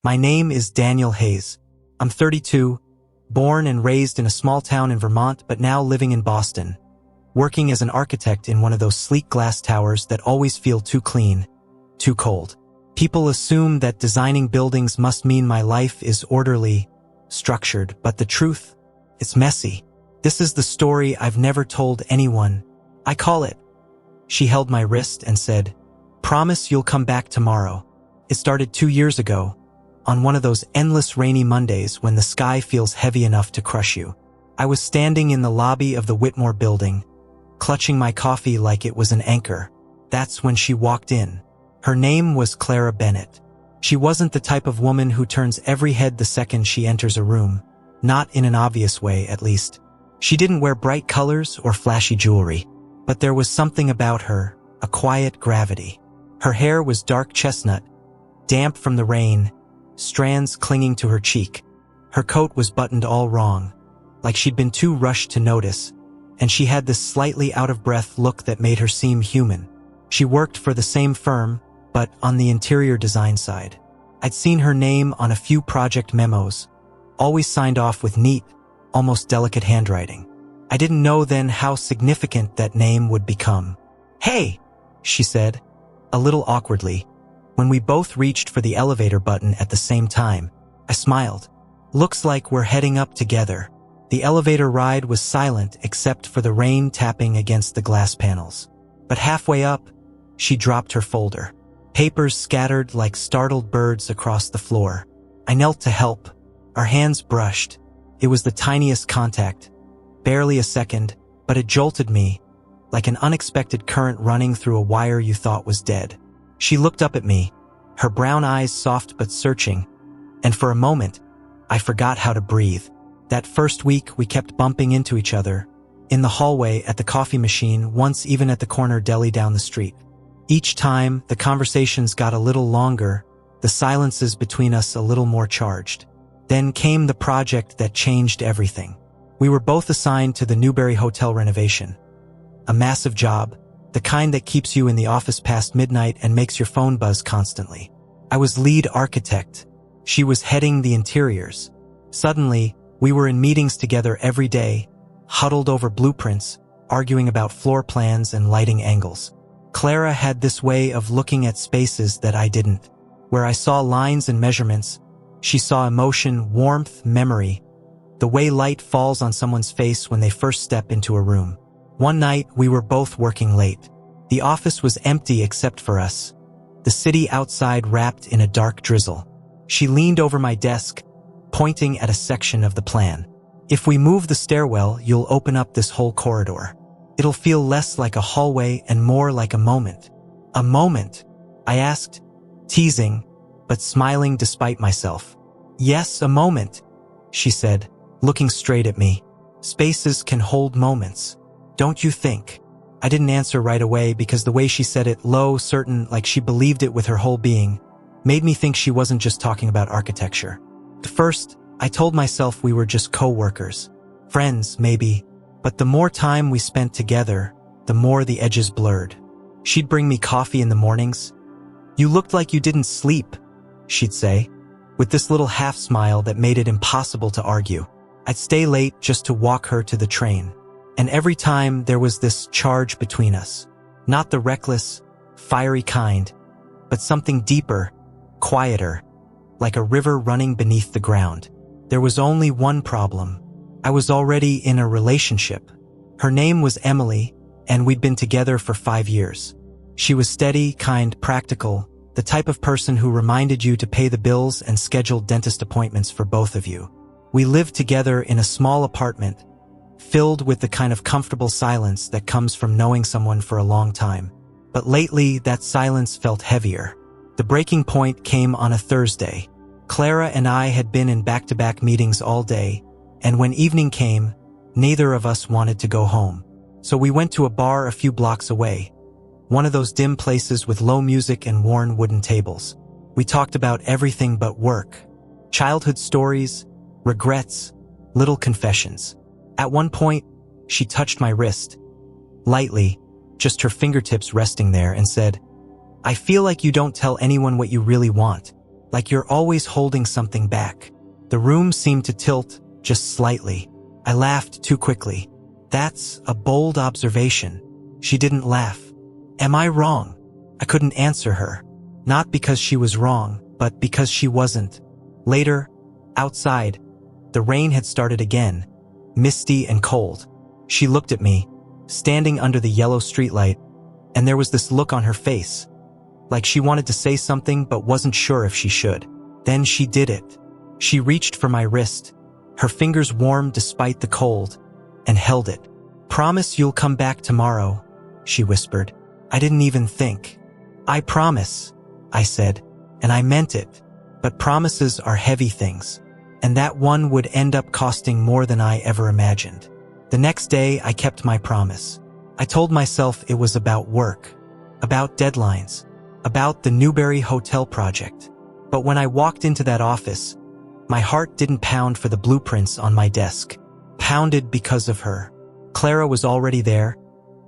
My name is Daniel Hayes. I'm 32, born and raised in a small town in Vermont, but now living in Boston, working as an architect in one of those sleek glass towers that always feel too clean, too cold. People assume that designing buildings must mean my life is orderly, structured, but the truth, it's messy. This is the story I've never told anyone. I call it. She held my wrist and said, "Promise you'll come back tomorrow." It started 2 years ago, on one of those endless rainy Mondays when the sky feels heavy enough to crush you. I was standing in the lobby of the Whitmore building, clutching my coffee like it was an anchor. That's when she walked in. Her name was Clara Bennett. She wasn't the type of woman who turns every head the second she enters a room. Not in an obvious way, at least. She didn't wear bright colors or flashy jewelry. But there was something about her, a quiet gravity. Her hair was dark chestnut, damp from the rain, strands clinging to her cheek. Her coat was buttoned all wrong, like she'd been too rushed to notice, and she had this slightly out-of-breath look that made her seem human. She worked for the same firm, but on the interior design side. I'd seen her name on a few project memos, always signed off with neat, almost delicate handwriting. I didn't know then how significant that name would become. "Hey," she said, a little awkwardly, when we both reached for the elevator button at the same time. I smiled. "Looks like we're heading up together." The elevator ride was silent except for the rain tapping against the glass panels. But halfway up, she dropped her folder. Papers scattered like startled birds across the floor. I knelt to help. Our hands brushed. It was the tiniest contact. Barely a second, but it jolted me, like an unexpected current running through a wire you thought was dead. She looked up at me, her brown eyes soft but searching, and for a moment, I forgot how to breathe. That first week, we kept bumping into each other, in the hallway, at the coffee machine, once even at the corner deli down the street. Each time, the conversations got a little longer, the silences between us a little more charged. Then came the project that changed everything. We were both assigned to the Newberry Hotel renovation. A massive job, the kind that keeps you in the office past midnight and makes your phone buzz constantly. I was lead architect. She was heading the interiors. Suddenly, we were in meetings together every day, huddled over blueprints, arguing about floor plans and lighting angles. Clara had this way of looking at spaces that I didn't. Where I saw lines and measurements, she saw emotion, warmth, memory, the way light falls on someone's face when they first step into a room. One night, we were both working late. The office was empty except for us. The city outside wrapped in a dark drizzle. She leaned over my desk, pointing at a section of the plan. "If we move the stairwell, you'll open up this whole corridor. It'll feel less like a hallway and more like a moment." "A moment?" I asked, teasing, but smiling despite myself. "Yes, a moment," she said, looking straight at me. "Spaces can hold moments. Don't you think?" I didn't answer right away because the way she said it, low, certain, like she believed it with her whole being, made me think she wasn't just talking about architecture. At first, I told myself we were just co-workers. Friends, maybe. But the more time we spent together, the more the edges blurred. She'd bring me coffee in the mornings. "You looked like you didn't sleep," she'd say, with this little half-smile that made it impossible to argue. I'd stay late just to walk her to the train. And every time there was this charge between us. Not the reckless, fiery kind, but something deeper, quieter, like a river running beneath the ground. There was only one problem. I was already in a relationship. Her name was Emily, and we'd been together for 5 years. She was steady, kind, practical, the type of person who reminded you to pay the bills and scheduled dentist appointments for both of you. We lived together in a small apartment, filled with the kind of comfortable silence that comes from knowing someone for a long time. But lately, that silence felt heavier. The breaking point came on a Thursday. Clara and I had been in back-to-back meetings all day, and when evening came, neither of us wanted to go home. So we went to a bar a few blocks away, one of those dim places with low music and worn wooden tables. We talked about everything but work. Childhood stories, regrets, little confessions. At one point, she touched my wrist, lightly, just her fingertips resting there, and said, "I feel like you don't tell anyone what you really want." like you're always holding something back. The room seemed to tilt just slightly. I laughed too quickly. That's a bold observation. She didn't laugh. Am I wrong? I couldn't answer her. Not because she was wrong, but because she wasn't. Later, outside, the rain had started again, misty and cold. She looked at me, standing under the yellow streetlight, and there was this look on her face, like she wanted to say something but wasn't sure if she should. Then she did it. She reached for my wrist, her fingers warm despite the cold, and held it. "Promise you'll come back tomorrow," she whispered. I didn't even think. "I promise," I said, and I meant it. But promises are heavy things, and that one would end up costing more than I ever imagined. The next day, I kept my promise. I told myself it was about work, about deadlines, about the Newberry Hotel project. But when I walked into that office, my heart didn't pound for the blueprints on my desk. Pounded because of her. Clara was already there,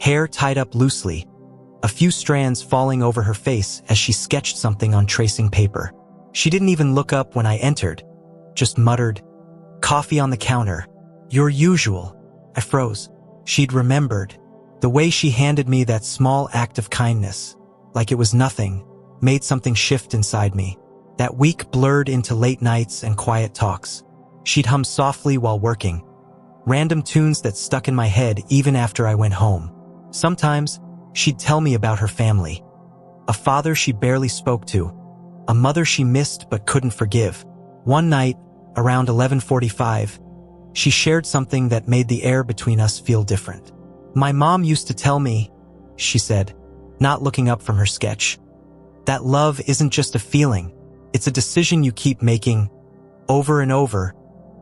hair tied up loosely, a few strands falling over her face as she sketched something on tracing paper. She didn't even look up when I entered, just muttered, "Coffee on the counter. Your usual." I froze. She'd remembered. The way she handed me that small act of kindness, like it was nothing, made something shift inside me. That week blurred into late nights and quiet talks. She'd hum softly while working, random tunes that stuck in my head even after I went home. Sometimes, she'd tell me about her family. A father she barely spoke to, a mother she missed but couldn't forgive. One night, around 11:45, she shared something that made the air between us feel different. "My mom used to tell me," she said, not looking up from her sketch, "that love isn't just a feeling, it's a decision you keep making over and over,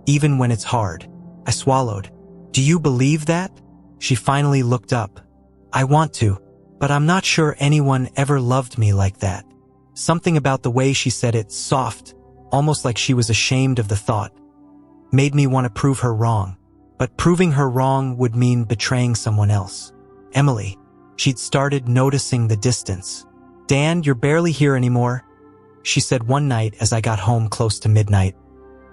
even when it's hard." I swallowed. "Do you believe that?" She finally looked up. "I want to, but I'm not sure anyone ever loved me like that." Something about the way she said it, soft, almost like she was ashamed of the thought, made me want to prove her wrong. But proving her wrong would mean betraying someone else. "Emily." She'd started noticing the distance. "Dan, you're barely here anymore," she said one night as I got home close to midnight,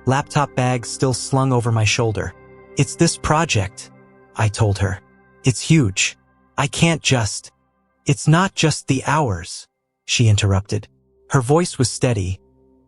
laptop bag still slung over my shoulder. "It's this project," I told her. "It's huge. I can't just—" "It's not just the hours," she interrupted. Her voice was steady,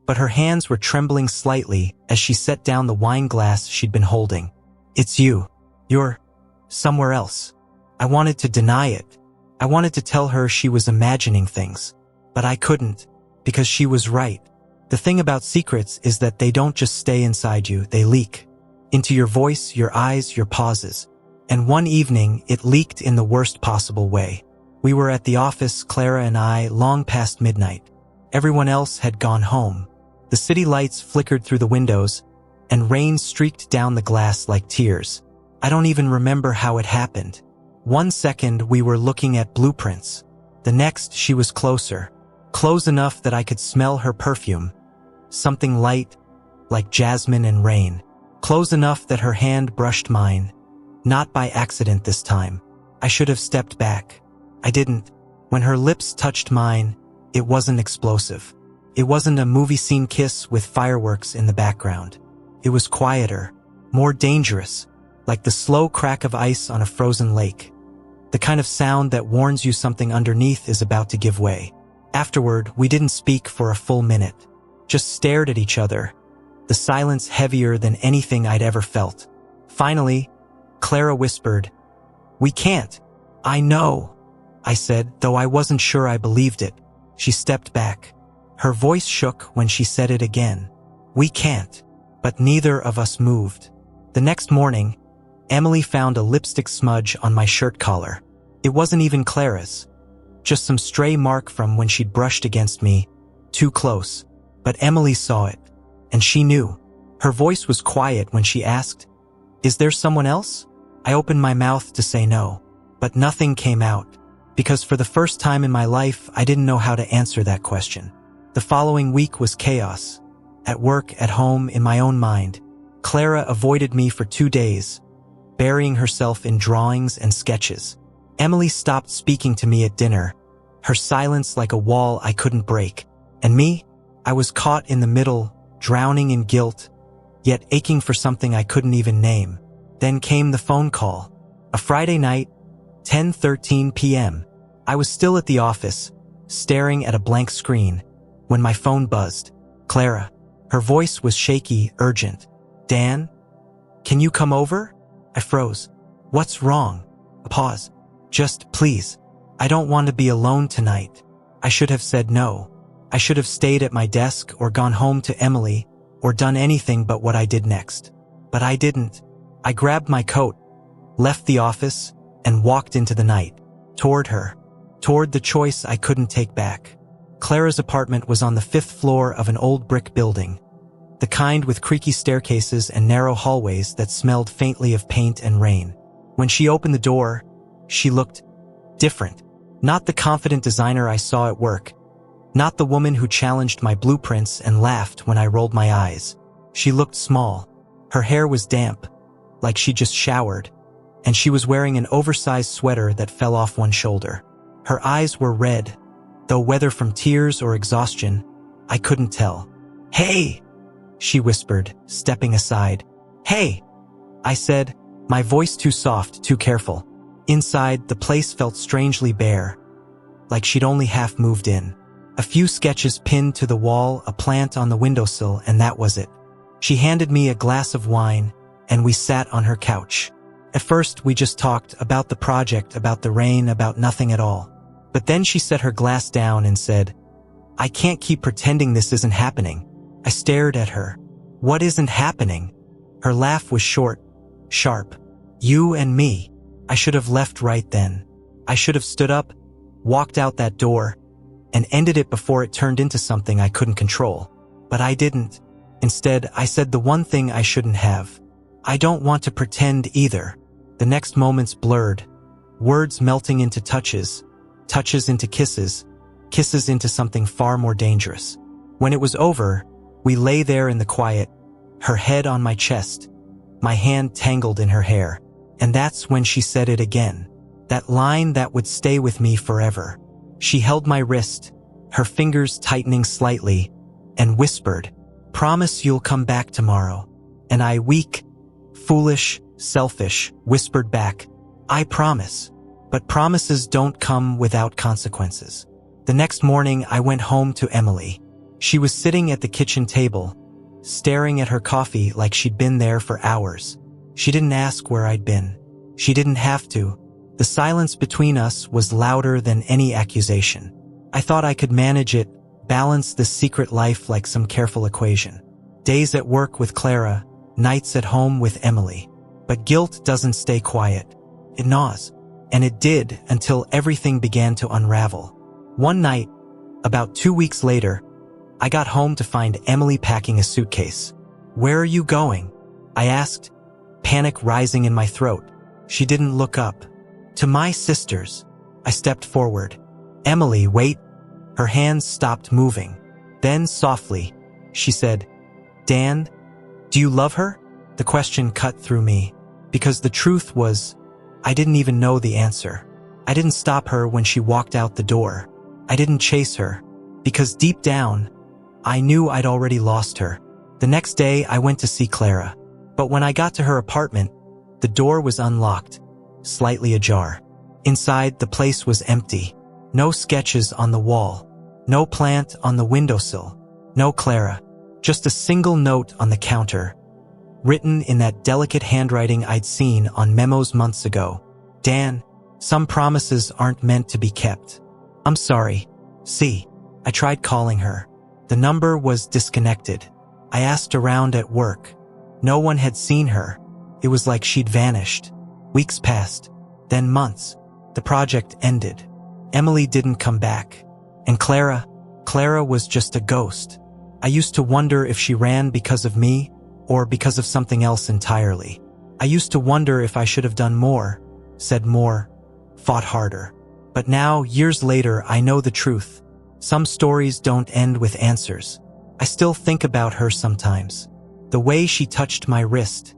but her hands were trembling slightly as she set down the wine glass she'd been holding. "It's you. You're somewhere else." I wanted to deny it. I wanted to tell her she was imagining things, but I couldn't, because she was right. The thing about secrets is that they don't just stay inside you, they leak. Into your voice, your eyes, your pauses. And one evening, it leaked in the worst possible way. We were at the office, Clara and I, long past midnight. Everyone else had gone home. The city lights flickered through the windows, and rain streaked down the glass like tears. I don't even remember how it happened. One second, we were looking at blueprints. The next, she was closer. Close enough that I could smell her perfume. Something light, like jasmine and rain. Close enough that her hand brushed mine. Not by accident this time. I should have stepped back. I didn't. When her lips touched mine, it wasn't explosive. It wasn't a movie scene kiss with fireworks in the background. It was quieter, more dangerous, like the slow crack of ice on a frozen lake. The kind of sound that warns you something underneath is about to give way. Afterward, we didn't speak for a full minute. Just stared at each other, the silence heavier than anything I'd ever felt. Finally, Clara whispered, "We can't." "I know," I said, though I wasn't sure I believed it. She stepped back. Her voice shook when she said it again. "We can't." But neither of us moved. The next morning, Emily found a lipstick smudge on my shirt collar. It wasn't even Clara's. Just some stray mark from when she'd brushed against me, too close. But Emily saw it, and she knew. Her voice was quiet when she asked, "Is there someone else?" I opened my mouth to say no, but nothing came out, because for the first time in my life, I didn't know how to answer that question. The following week was chaos. At work, at home, in my own mind. Clara avoided me for 2 days, burying herself in drawings and sketches. Emily stopped speaking to me at dinner, her silence like a wall I couldn't break. And me? I was caught in the middle, drowning in guilt, yet aching for something I couldn't even name. Then came the phone call. A Friday night, 10:13 p.m. I was still at the office, staring at a blank screen, when my phone buzzed. Clara. Her voice was shaky, urgent. Dan? Can you come over? I froze. What's wrong? A pause. Just, please. I don't want to be alone tonight. I should have said no. I should have stayed at my desk or gone home to Emily or done anything but what I did next. But I didn't. I grabbed my coat, left the office, and walked into the night, toward her, toward the choice I couldn't take back. Clara's apartment was on the 5th floor of an old brick building, the kind with creaky staircases and narrow hallways that smelled faintly of paint and rain. When she opened the door, she looked different. Not the confident designer I saw at work, not the woman who challenged my blueprints and laughed when I rolled my eyes. She looked small. Her hair was damp, like she just showered, and she was wearing an oversized sweater that fell off one shoulder. Her eyes were red, though whether from tears or exhaustion, I couldn't tell. "Hey!" she whispered, stepping aside. "Hey!" I said, my voice too soft, too careful. Inside, the place felt strangely bare, like she'd only half moved in. A few sketches pinned to the wall, a plant on the windowsill, and that was it. She handed me a glass of wine, and we sat on her couch. At first, we just talked about the project, about the rain, about nothing at all. But then she set her glass down and said, "I can't keep pretending this isn't happening." I stared at her. "What isn't happening?" Her laugh was short, sharp. "You and me." I should have left right then. I should have stood up, walked out that door, and ended it before it turned into something I couldn't control. But I didn't. Instead, I said the one thing I shouldn't have. "I don't want to pretend either." The next moments blurred, words melting into touches, touches into kisses, kisses into something far more dangerous. When it was over, we lay there in the quiet, her head on my chest, my hand tangled in her hair. And that's when she said it again. That line that would stay with me forever. She held my wrist, her fingers tightening slightly, and whispered, "Promise you'll come back tomorrow." And I, weak, foolish, selfish, whispered back, "I promise." But promises don't come without consequences. The next morning, I went home to Emily. She was sitting at the kitchen table, staring at her coffee like she'd been there for hours. She didn't ask where I'd been. She didn't have to. The silence between us was louder than any accusation. I thought I could manage it, balance this secret life like some careful equation. Days at work with Clara, nights at home with Emily. But guilt doesn't stay quiet. It gnaws. And it did until everything began to unravel. One night, about 2 weeks later, I got home to find Emily packing a suitcase. "Where are you going?" I asked, panic rising in my throat. She didn't look up. "To my sister's." I stepped forward. "Emily, wait." Her hands stopped moving. Then softly, she said, "Dan, do you love her?" The question cut through me, because the truth was, I didn't even know the answer. I didn't stop her when she walked out the door. I didn't chase her, because deep down, I knew I'd already lost her. The next day, I went to see Clara. But when I got to her apartment, the door was unlocked, slightly ajar. Inside, the place was empty. No sketches on the wall. No plant on the windowsill. No Clara. Just a single note on the counter, written in that delicate handwriting I'd seen on memos months ago. "Dan, some promises aren't meant to be kept. I'm sorry. See." I tried calling her. The number was disconnected. I asked around at work. No one had seen her. It was like she'd vanished. Weeks passed, then months. The project ended. Emily didn't come back. And Clara was just a ghost. I used to wonder if she ran because of me or because of something else entirely. I used to wonder if I should have done more, said more, fought harder. But now, years later, I know the truth. Some stories don't end with answers. I still think about her sometimes. The way she touched my wrist,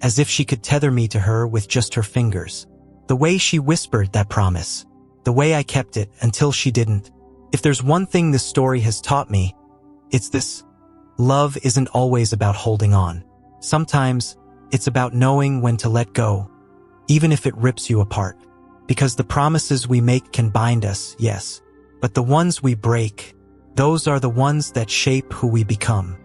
as if she could tether me to her with just her fingers. The way she whispered that promise. The way I kept it until she didn't. If there's one thing this story has taught me, It's this: love isn't always about holding on. Sometimes it's about knowing when to let go, even if it rips you apart. Because the promises we make can bind us, yes, but the ones we break, those are the ones that shape who we become.